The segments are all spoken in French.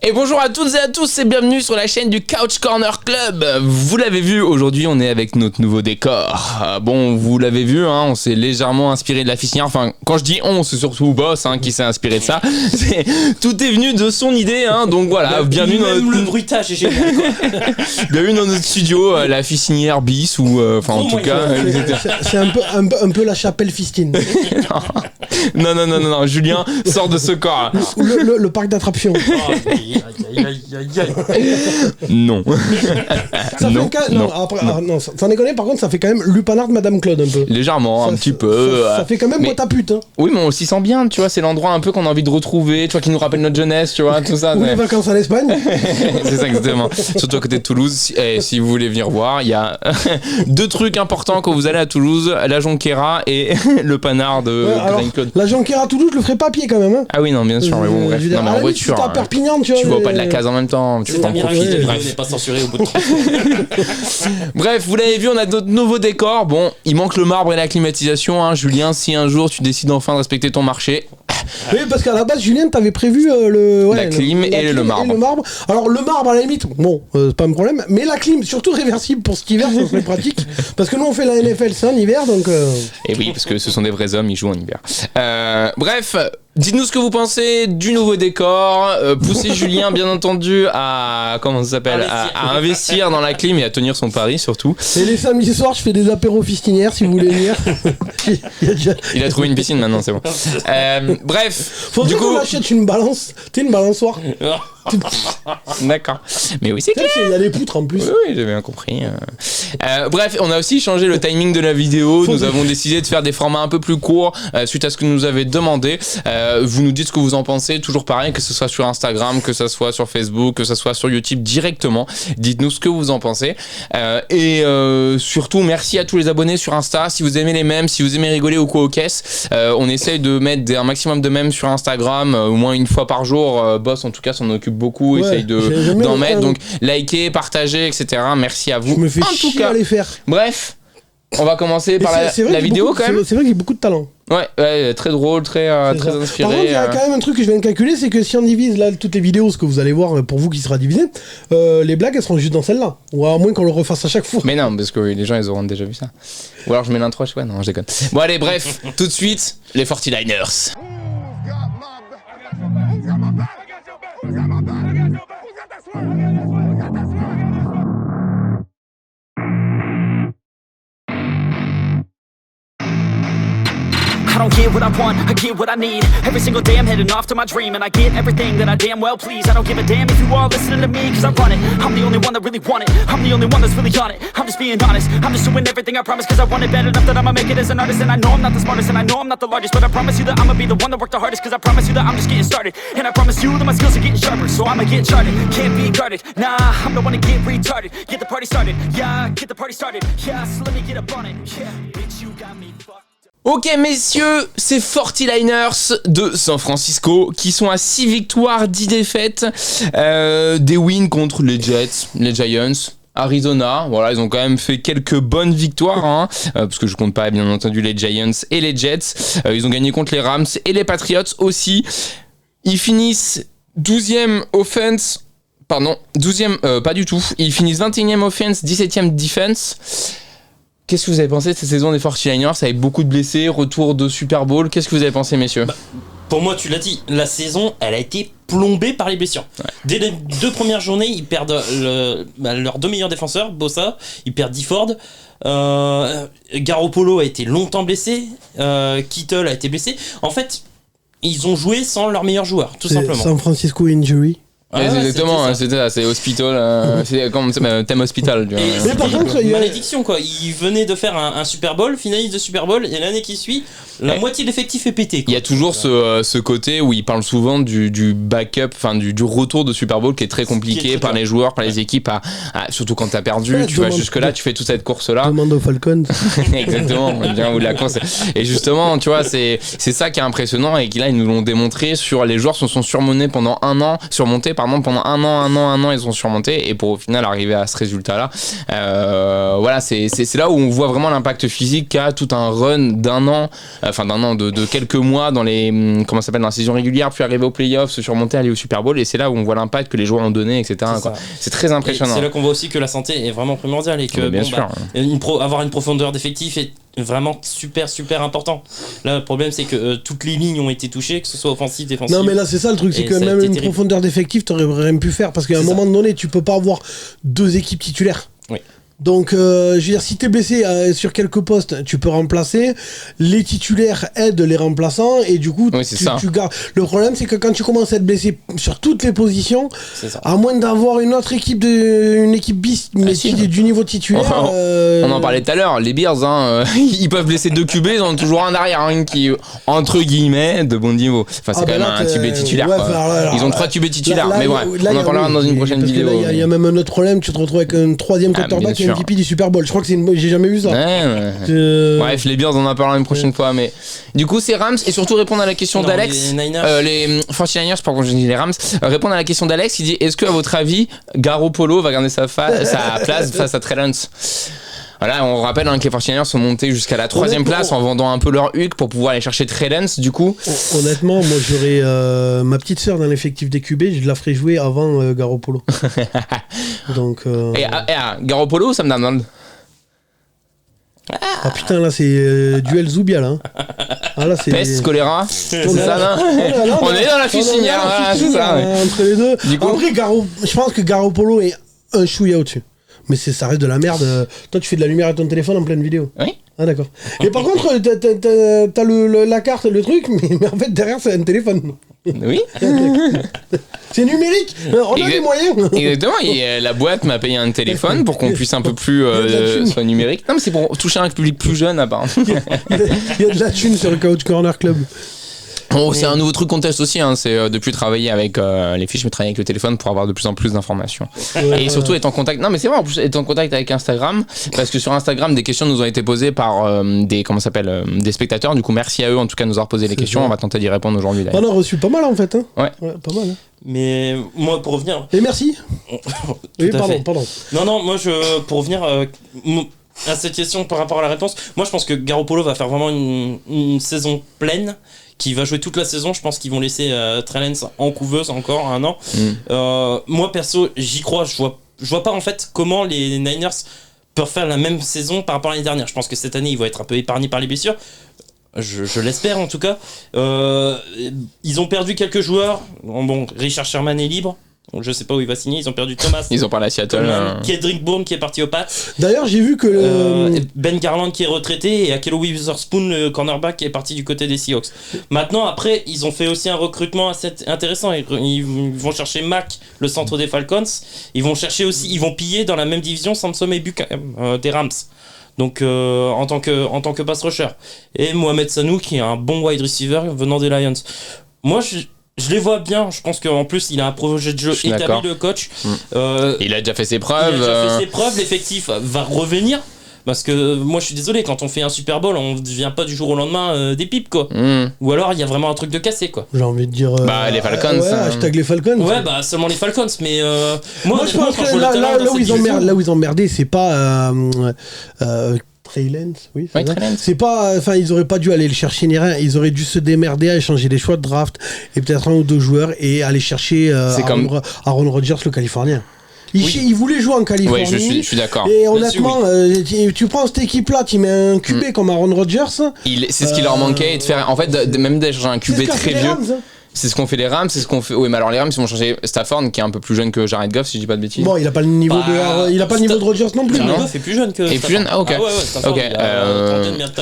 Et bonjour à toutes et à tous et bienvenue sur la chaîne du Couch Corner Club. Vous l'avez vu, aujourd'hui on est avec notre nouveau décor. Bon, vous l'avez vu, hein, on s'est légèrement inspiré de la ficinière. Enfin, quand je dis on, c'est surtout Boss qui s'est inspiré de ça. Tout est venu de son idée, hein, donc voilà. Bienvenue dans notre... le bruitage est génial, quoi. Bienvenue dans notre studio, la ficinière bis ou enfin en tout cas. C'est un peu la chapelle Fistine. Non, Julien sort de ce corps. Ou le parc d'attractions. Non. Ça fait sans déconner, par contre, ça fait quand même lupanard de Madame Claude un peu. Légèrement, un petit peu. Ça fait quand même boîte à pute. Hein. Oui, mais on s'y sent bien, tu vois, c'est l'endroit un peu qu'on a envie de retrouver, tu vois, qui nous rappelle notre jeunesse, tu vois, tout ça. Ou les vacances en Espagne. C'est ça, exactement. Surtout à côté de Toulouse. Et si vous voulez venir voir, il y a deux trucs importants quand vous allez à Toulouse, la Jonquera et le panard de Claude. La Jonquera à Toulouse, je le ferai pas à pied quand même. Hein. Ah oui, non, bien sûr, mais bon, bref. Non, mais en voiture. Si t'es à Perpignan, tu vois pas de la case en même temps. C'est un miracle, la vidéo n'est pas censurée au bout de 30 Bref, vous l'avez vu, on a d'autres nouveaux décors. Bon, il manque le marbre et la climatisation, hein. Julien, si un jour tu décides enfin de respecter ton marché. Oui, parce qu'à la base, Julien, t'avais prévu la clim et le marbre. Alors, le marbre, à la limite, bon, c'est pas un problème, mais la clim, surtout réversible pour cet hiver, ça serait pratique. Parce que nous, on fait la NFL, c'est en hiver, donc. Et oui, parce que ce sont des vrais hommes, ils jouent en hiver. Bref. Dites-nous ce que vous pensez du nouveau décor. Poussez Julien, bien entendu, à investir dans la clim et à tenir son pari surtout. Et les samedis soirs, je fais des apéros fistinières si vous voulez venir. Il a trouvé une piscine maintenant, c'est bon. Bref. Faudrait qu'on achète une balance. T'es une balançoire. D'accord. Mais oui, c'est clair. Il y a des poutres en plus. Oui, j'ai bien compris. Bref, on a aussi changé le timing de la vidéo. Nous avons décidé de faire des formats un peu plus courts suite à ce que nous avez demandé. Vous nous dites ce que vous en pensez. Toujours pareil, que ce soit sur Instagram, que ce soit sur Facebook, que ce soit sur YouTube directement. Dites-nous ce que vous en pensez. Et surtout, merci à tous les abonnés sur Insta. Si vous aimez les mèmes, si vous aimez rigoler ou quoi aux caisses, on essaye de mettre un maximum de mèmes sur Instagram, au moins une fois par jour. Boss, en tout cas, s'en occupe beaucoup, essaye d'en mettre, donc likez, partagez, etc. Merci à vous. Je me fais chier à les faire. Bref, on va commencer par la vidéo quand même. C'est vrai qu'il y a beaucoup de talent. Ouais, très drôle, très inspiré. Par contre, il y a quand même un truc que je viens de calculer, c'est que si on divise là toutes les vidéos, ce que vous allez voir pour vous qui sera divisé, les blagues elles seront juste dans celle-là. Ou à moins qu'on le refasse à chaque fois. Mais non, parce que les gens ils auront déjà vu ça. Ou alors je mets l'intro, non, je déconne. Bon allez, bref, tout de suite, les 40liners. I don't get what I want, I get what I need. Every single day I'm heading off to my dream, and I get everything that I damn well please. I don't give a damn if you all listening to me, cause I run it. I'm the only one that really want it, I'm the only one that's really on it. I'm just being honest, I'm just doing everything I promise, cause I want it bad enough that I'ma make it as an artist. And I know I'm not the smartest, and I know I'm not the largest, but I promise you that I'ma be the one that worked the hardest. Cause I promise you that I'm just getting started, and I promise you that my skills are getting sharper. So I'ma get charted, can't be guarded. Nah, I'm the one to get retarded. Get the party started, yeah, get the party started. Yeah, so let me get up on it. Yeah, bitch, you got me fucked. Ok messieurs, c'est 40liners de San Francisco qui sont à 6 victoires, 10 défaites, des wins contre les Jets, les Giants, Arizona, voilà, ils ont quand même fait quelques bonnes victoires, hein, parce que je compte pas bien entendu les Giants et les Jets, ils ont gagné contre les Rams et les Patriots aussi. Ils finissent 12e offense, pardon, 12e, pas du tout, ils finissent 21e offense, 17e defense. Qu'est-ce que vous avez pensé de cette saison des 40liners avec beaucoup de blessés, retour de Super Bowl? Qu'est-ce que vous avez pensé, messieurs? Pour moi, tu l'as dit, la saison, elle a été plombée par les blessures. Ouais. Dès les 2 premières journées, ils perdent leurs 2 meilleurs défenseurs, Bosa, ils perdent DeFord. Garoppolo a été longtemps blessé, Kittle a été blessé. En fait, ils ont joué sans leur meilleur joueur, tout simplement. San Francisco injury. Ouais, exactement, c'était ça, c'est hospital, c'est comme thème hospital. Et mais par contre, il y a malédiction quoi. Ils venaient de faire un Super Bowl, finaliste de Super Bowl, et l'année qui suit, la moitié de l'effectif est pété. Il y a toujours ce côté où ils parlent souvent du backup, enfin du retour de Super Bowl qui est très compliqué par les joueurs, par les équipes, surtout quand t'as perdu, tu vas jusque là, tu fais toute cette course là. Demande aux Falcons. Exactement, ou de la course. Et justement, tu vois, c'est ça qui est impressionnant et qui là ils nous l'ont démontré sur les joueurs se sont surmontés pendant un an, pardon, pendant un an, ils ont surmonté et pour au final arriver à ce résultat-là. Voilà, c'est là où on voit vraiment l'impact physique qu'a tout un run de quelques mois dans dans la saison régulière, puis arriver aux playoffs, se surmonter, aller au Super Bowl, et c'est là où on voit l'impact que les joueurs ont donné, etc. C'est très impressionnant. Et c'est là qu'on voit aussi que la santé est vraiment primordiale et que avoir une profondeur d'effectif est vraiment super important. Là, le problème, c'est que toutes les lignes ont été touchées, que ce soit offensif, défensif. Non, mais là, c'est ça le truc, c'est que même une profondeur d'effectif, t'aurais rien pu faire parce qu'à un moment donné, tu peux pas avoir 2 équipes titulaires. Oui. Donc, je veux dire, si t'es blessé sur quelques postes, tu peux remplacer. Les titulaires aident les remplaçants et du coup, tu gardes. Le problème, c'est que quand tu commences à être blessé sur toutes les positions, à moins d'avoir une autre équipe, une équipe bis, mais du niveau titulaire. On en parlait tout à l'heure, les Bears, ils peuvent blesser 2 QB, ils ont toujours un derrière qui, entre guillemets, de bon niveau. Enfin, c'est quand même un QB titulaire. Ils ont 3 QB titulaires, mais bref, on en parlera dans une prochaine vidéo. Il y a même un autre problème, tu te retrouves avec un 3e quarterback et un MVP du Super Bowl. Je crois que j'ai jamais vu ça. Bref, les Bears, on en parlera une prochaine fois, mais du coup, c'est Rams, et surtout répondre à la question d'Alex. Les 49ers, pardon, j'ai dit les Rams. Répondre à la question d'Alex, il dit: est-ce que, à votre avis, Garoppolo va garder sa place face à Trey Lance? Voilà, on rappelle que les 49ers sont montés jusqu'à la 3e place en vendant un peu leur huc pour pouvoir aller chercher Trey Lance, du coup. Honnêtement, moi j'aurais ma petite sœur dans l'effectif des QB, je la ferais jouer avant Garoppolo. Donc. Et Garoppolo ou Sam Darnold? Ah putain, là c'est duel Zubia là. Ah, là c'est. Peste, choléra, c'est ça là. On est dans la cuisinière, voilà, c'est ça. Entre les deux. Du coup, après, je pense que Garoppolo est un chouïa au-dessus. Mais ça reste de la merde. Toi, tu fais de la lumière à ton téléphone en pleine vidéo. Oui. Ah, d'accord. Et par contre, t'as la carte, le truc, mais en fait, derrière, c'est un téléphone. Oui. C'est numérique. On a les moyens. Exactement. Et la boîte m'a payé un téléphone pour qu'on puisse un peu plus soit numérique. Non, mais c'est pour toucher un public plus jeune, apparemment. Il y a de la thune sur le Couch Corner Club. Oh, c'est un nouveau truc qu'on teste aussi, c'est depuis travailler avec les fiches, mais travailler avec le téléphone pour avoir de plus en plus d'informations. Et surtout être en contact. Non, mais c'est vrai, en plus, être en contact avec Instagram, parce que sur Instagram, des questions nous ont été posées par des spectateurs. Du coup, merci à eux en tout cas de nous avoir posé les questions. On va tenter d'y répondre aujourd'hui. On a reçu pas mal en fait. Hein. Ouais, pas mal. Hein. Mais moi, pour revenir. Et merci. Oui, pardon. Non, moi, pour revenir à cette question par rapport à la réponse, moi je pense que Garoppolo va faire vraiment une saison pleine, qui va jouer toute la saison. Je pense qu'ils vont laisser Trey Lance en couveuse encore un an. Moi perso, j'y crois. Je vois pas en fait comment les Niners peuvent faire la même saison par rapport à l'année dernière. Je pense que cette année ils vont être un peu épargnés par les blessures. Je l'espère en tout cas. Ils ont perdu quelques joueurs. Bon, Richard Sherman est libre. Donc je sais pas où il va signer. Ils ont perdu Thomas. Ils ont parlé à Seattle. Kendrick Bourne qui est parti aux Pats. D'ailleurs, j'ai vu que Ben Garland qui est retraité et Akello Witherspoon, le cornerback, qui est parti du côté des Seahawks. Maintenant, après, ils ont fait aussi un recrutement assez intéressant. Ils vont chercher Mack, le centre des Falcons. Ils vont piller dans la même division Samson et Buckham des Rams. Donc en tant que pass rusher. Et Mohamed Sanou qui est un bon wide receiver venant des Lions. Moi, je les vois bien. Je pense qu'en plus il a un projet de jeu établi, le coach. Il a déjà fait ses preuves. L'effectif va revenir. Parce que moi je suis désolé, quand on fait un Super Bowl, on ne devient pas du jour au lendemain des pipes quoi. Ou alors il y a vraiment un truc de cassé quoi. J'ai envie de dire. Les Falcons. Hashtag les Falcons. Ouais, seulement les Falcons. Mais moi je pense que là où ils ont merdé, c'est pas. Trey Lance, oui, c'est pas. Enfin, ils auraient pas dû aller le chercher ni rien. Ils auraient dû se démerder à échanger des choix de draft et peut-être un ou deux joueurs et aller chercher Aaron Rodgers, le Californien. Il voulait jouer en Californie. Oui, je suis d'accord. Et honnêtement, tu prends cette équipe-là, tu mets un QB comme Aaron Rodgers. C'est ce qui leur manquait, de faire. En fait, même d'échanger un QB très vieux. C'est ce qu'ont fait les Rams, c'est ce qu'on fait. Oui, mais alors les Rams ils vont changer Stafford qui est un peu plus jeune que Jared Goff si je dis pas de bêtises. Bon, il a pas le niveau de Rodgers non plus. Jared Goff est plus jeune que. Et plus jeune, ah ok.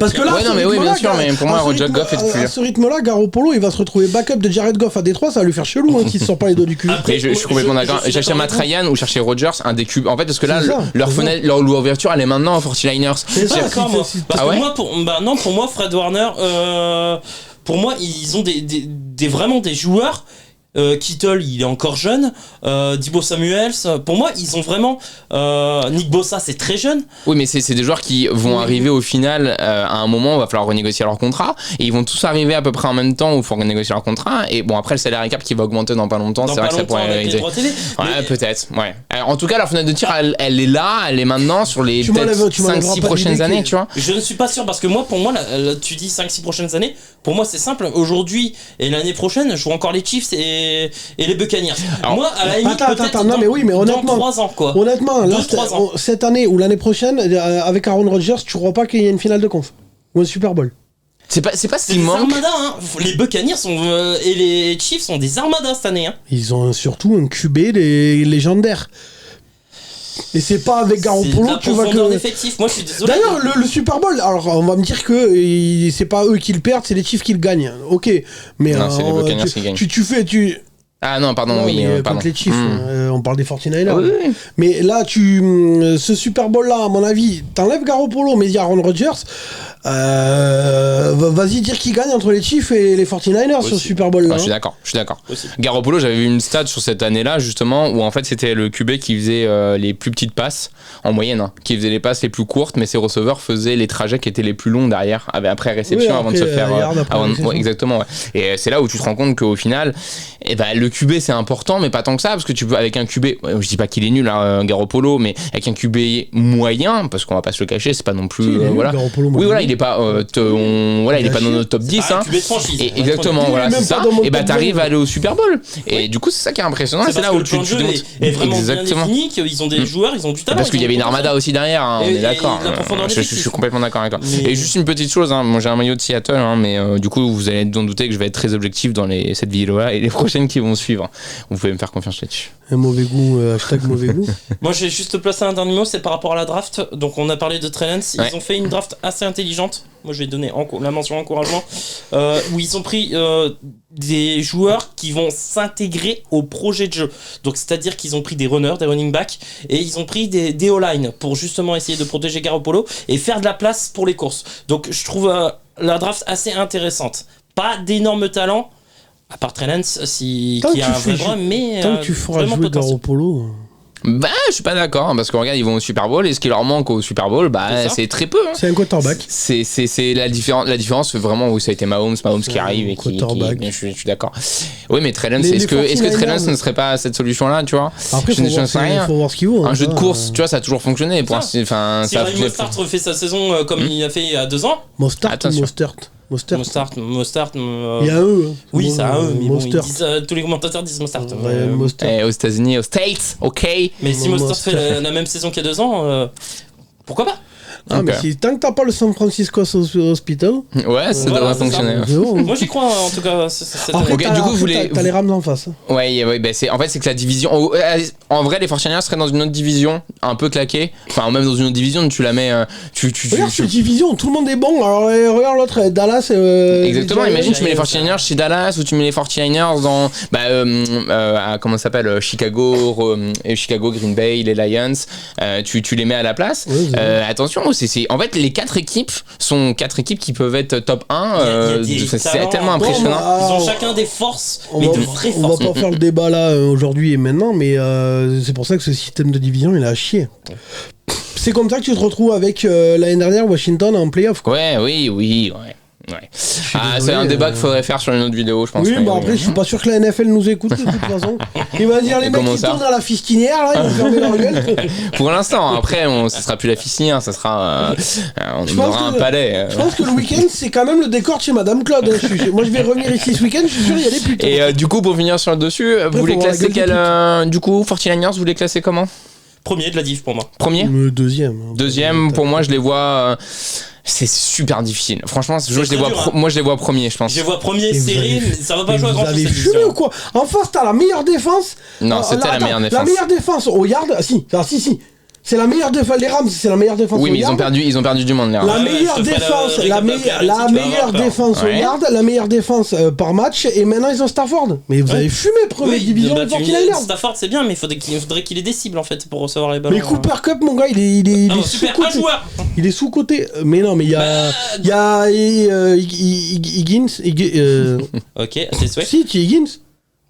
Parce que là, bien sûr, mais pour moi Jared Goff est plus vieux. À ce rythme-là, Garoppolo il va se retrouver backup de Jared Goff à Détroit, ça va lui faire chelou s'il se sort pas les doigts du cul. Après, je suis complètement d'accord. Chercher Matt Ryan ou chercher Rodgers, un des cubes. En fait, parce que là, leur fenêtre, leur ouverture, elle est maintenant aux 49ers. C'est ça, parce que moi, pour moi, Fred Warner. Pour moi, ils ont vraiment des joueurs Kittle, il est encore jeune. Deebo Samuels, pour moi, ils ont vraiment. Nick Bosa, c'est très jeune. Oui, mais c'est des joueurs qui vont arriver au final à un moment où il va falloir renégocier leur contrat. Et ils vont tous arriver à peu près en même temps où il faut renégocier leur contrat. Et bon, après, le salaire cap qui va augmenter dans pas longtemps, c'est vrai que ça pourrait aider. Ouais, peut-être. Ouais. En tout cas, leur fenêtre de tir, elle est là, elle est maintenant sur les peut-être 5-6 prochaines années, tu vois. Je ne suis pas sûr parce que moi, pour moi, tu dis 5-6 prochaines années. Pour moi, c'est simple. Aujourd'hui et l'année prochaine, je vois encore les Chiefs et les Buccaneers. Alors, moi, à la limite, attends, non, mais oui, mais honnêtement, dans 3 ans, quoi. Honnêtement, là, cette année ou l'année prochaine, avec Aaron Rodgers, tu crois pas qu'il y ait une finale de conf ou un Super Bowl? C'est pas ce qui des manque. Armadas, hein. Les Buccaneers et les Chiefs sont des armadas cette année. Hein. Ils ont surtout un QB légendaire. Et c'est pas avec Garoppolo que tu vois que. Moi, je suis désolé. D'ailleurs, le Super Bowl, alors on va me dire que c'est pas eux qui le perdent, c'est les Chiefs qui le gagnent. Ok, mais non, c'est les Buccaneers qui gagnent. Ah non, pardon, non, oui. Contre les Chiefs, on parle des 49ers. Oui. Mais là, ce Super Bowl-là, à mon avis, t'enlèves Garoppolo, mais il y a Aaron Rodgers. Vas-y dire qui gagne entre les Chiefs et les 49ers aussi. Sur ce Super Bowl-là. Je suis d'accord. Garoppolo, j'avais vu une stat sur cette année-là, justement, où en fait c'était le QB qui faisait les plus petites passes, en moyenne, hein, qui faisait les passes les plus courtes, mais ses receveurs faisaient les trajets qui étaient les plus longs derrière, après réception, avant de se faire. Exactement, ouais. Et c'est là où tu te rends compte qu'au final, le QB c'est important, mais pas tant que ça, parce que tu peux, avec un QB, je dis pas qu'il est nul, hein, Garoppolo, mais avec un QB moyen, parce qu'on va pas se le cacher, c'est pas non plus. Voilà. Oui, voilà, il est pas, il est pas dans notre top 10. Hein. Et exactement, voilà, c'est ça. Et t'arrives à aller au Super Bowl. Et du coup, c'est ça qui est impressionnant. C'est là où tu est vraiment bien défini, qu'ils ont des joueurs, ils ont du talent. Parce qu'il y avait une armada aussi derrière, hein, on est d'accord. Je suis complètement d'accord avec toi. Et juste une petite chose, hein, moi j'ai un maillot de Seattle, hein, mais du coup, vous allez en douter que je vais être très objectif dans cette vidéo-là et les prochaines qui vont suivre. Vous pouvez me faire confiance là-dessus. Un mauvais goût, hashtag mauvais goût. Moi, j'ai juste placé un dernier mot, c'est par rapport à la draft. Donc, on a parlé de Trey Lance. Ils ont fait une draft assez intelligente. Moi, je vais donner la mention encouragement. Où ils ont pris des joueurs qui vont s'intégrer au projet de jeu. Donc, c'est-à-dire qu'ils ont pris des runners, des running backs, et ils ont pris des O-line pour justement essayer de protéger Garoppolo et faire de la place pour les courses. Donc, je trouve la draft assez intéressante. Pas d'énormes talents. À part Trey Lance, qui a un vrai droit, mais tant que tu feras jouer Garoppolo. Je suis pas d'accord, hein, parce que regarde, ils vont au Super Bowl et ce qui leur manque au Super Bowl, c'est très peu. Hein. C'est un quarterback. C'est la différence vraiment où ça a été Mahomes qui arrive et qui je suis d'accord. Oui, mais Trey Lance, est-ce que Trey Lance ne serait pas cette solution-là, tu vois? Après, faut voir ce qu'il vaut. Un jeu de course, tu vois, ça a toujours fonctionné. Si Mostert refait sa saison comme il a fait il y a 2 ans. Mostert. Mostert. Il y a eux. Oui, c'est à eux, mais bon, tous les commentateurs disent Mostert. Aux États-Unis, aux States, ok. Mais si Mostert fait la même saison qu'il y a 2 ans, pourquoi pas? Mais tant que t'as pas le San Francisco Hospital. Ouais, ça devrait fonctionner. Moi j'y crois en tout cas. Après, du coup, t'as les Rams en face. Ouais, en fait, c'est que la division. En vrai, les 49ers seraient dans une autre division, un peu claquée. Enfin, même dans une autre division, tu la mets. Regarde cette division, tout le monde est bon. Alors, regarde l'autre, Dallas. Exactement, imagine, tu mets les 49ers chez Dallas ou tu mets les 49ers dans. Comment ça s'appelle Chicago, Green Bay, les Lions. Tu les mets à la place. Attention, en fait, les 4 équipes sont 4 équipes qui peuvent être top 1. C'est tellement impressionnant. Ils ont chacun des forces, mais de vraies forces. On va pas faire le débat là aujourd'hui et maintenant, mais c'est pour ça que ce système de division il a à chier. C'est comme ça que tu te retrouves avec l'année dernière Washington en playoff. Ouais. C'est un débat qu'il faudrait faire sur une autre vidéo, je pense. Oui, après, je suis pas sûr que la NFL nous écoute de toute façon. Il va dire les mecs qui tournent à la fistinière, là, ils vont fermer leur gueule. Pour l'instant, après, ça sera plus la fistinière, ça sera. On aura un palais. Je pense que le week-end, c'est quand même le décor de chez Madame Claude. Moi, je vais revenir ici ce week-end, je suis sûr, il y a des putes. Et du coup, pour finir sur le dessus, vous voulez classer quel. Du coup, 49ers, vous voulez classer comment? Premier de la div pour moi. Premier? Deuxième, pour moi, je les vois. C'est super difficile. Franchement, moi je les vois premiers, je pense. Je les vois premiers serrés, mais ça va pas jouer à grand chose. Vous avez fumé ou quoi? En face, t'as la meilleure défense. Non, c'était la meilleure défense. La meilleure défense au yard. Si. C'est la meilleure défense. Les Rams, c'est la meilleure défense. Oui, mais ils ont perdu du monde, les Rams. La meilleure défense, la meilleure défense au yard, la meilleure défense par match, et maintenant ils ont Stafford. Mais vous avez fumé première division de 49ers. Stafford, c'est bien, mais il faudrait qu'il ait des cibles en fait pour recevoir les ballons. Mais Cooper Cup, mon gars, il est sous-côté. Il est sous-côté. Mais non, mais il y a Higgins. Ok, c'est souhait. Si, tu Higgins.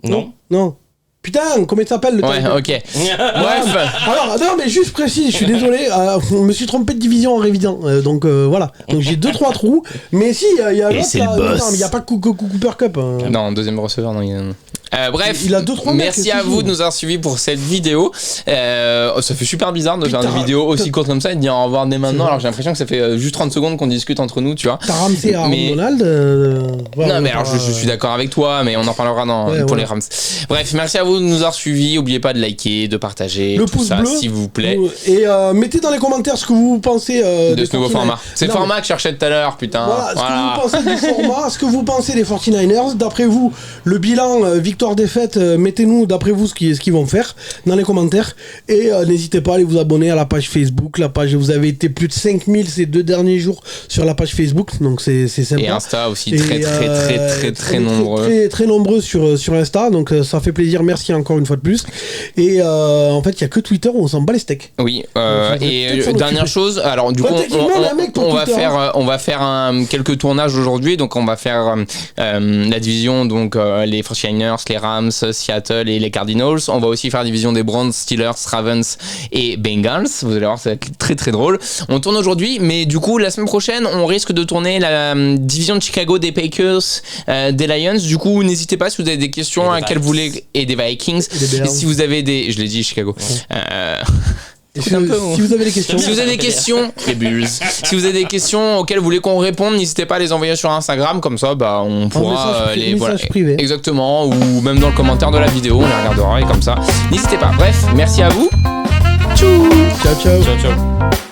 Non. Putain, comment il s'appelle le Ouais, ok. Bref. Alors, non, mais juste précis, je suis désolé, je me suis trompé de division en révidant. Donc voilà. Donc j'ai 2-3 trous. Mais si, il y a l'autre. c'est le boss. Non, mais il n'y a pas Cooper Cup. Non, deuxième receveur, non. Bref, il a 2-3 merci à vous de nous avoir suivis pour cette vidéo. Ça fait super bizarre de faire une vidéo aussi courte comme ça et de dire au revoir dès maintenant. Alors j'ai l'impression que ça fait juste 30 secondes qu'on discute entre nous, tu vois. T'as ramsé à Donald. Non, mais alors je suis d'accord avec toi, mais on en parlera pour les Rams. Bref, merci à vous de nous avoir suivis. N'oubliez pas de liker, de partager, le tout pouce ça, bleu, s'il vous plaît. Et mettez dans les commentaires ce que vous pensez de ce nouveau format. C'est le format que je cherchais tout à l'heure, putain. Voilà, ce que vous pensez du format, ce que vous pensez des 49ers. D'après vous, le bilan victoire-défaite. Mettez-nous d'après vous ce qu'ils vont faire dans les commentaires et n'hésitez pas à aller vous abonner à la page Facebook. La page, vous avez été plus de 5000 ces 2 derniers jours sur la page Facebook, donc c'est sympa. Et Insta aussi, très nombreux. Très nombreux sur Insta, donc ça fait plaisir. Merci encore une fois de plus. Et en fait, il y a que Twitter où on s'en bat les steaks. Oui. Et dernière chose, alors du coup, on va faire quelques tournages aujourd'hui, donc on va faire la division, donc les 49ers, les Rams, Seattle et les Cardinals. On va aussi faire la division des Browns, Steelers, Ravens et Bengals. Vous allez voir, ça va être très très drôle. On tourne aujourd'hui, mais du coup la semaine prochaine on risque de tourner la division de Chicago des Packers, des Lions. Du coup n'hésitez pas si vous avez des questions à quelles vous voulez, et des Vikings. Et si vous avez je l'ai dit, Chicago. Si vous avez des questions, les Bulls. Si vous avez des questions auxquelles vous voulez qu'on réponde, n'hésitez pas à les envoyer sur Instagram, comme ça on pourra les privé. Exactement, ou même dans le commentaire de la vidéo, on les regardera et comme ça. N'hésitez pas. Bref, merci à vous. Ciao ciao. Ciao ciao.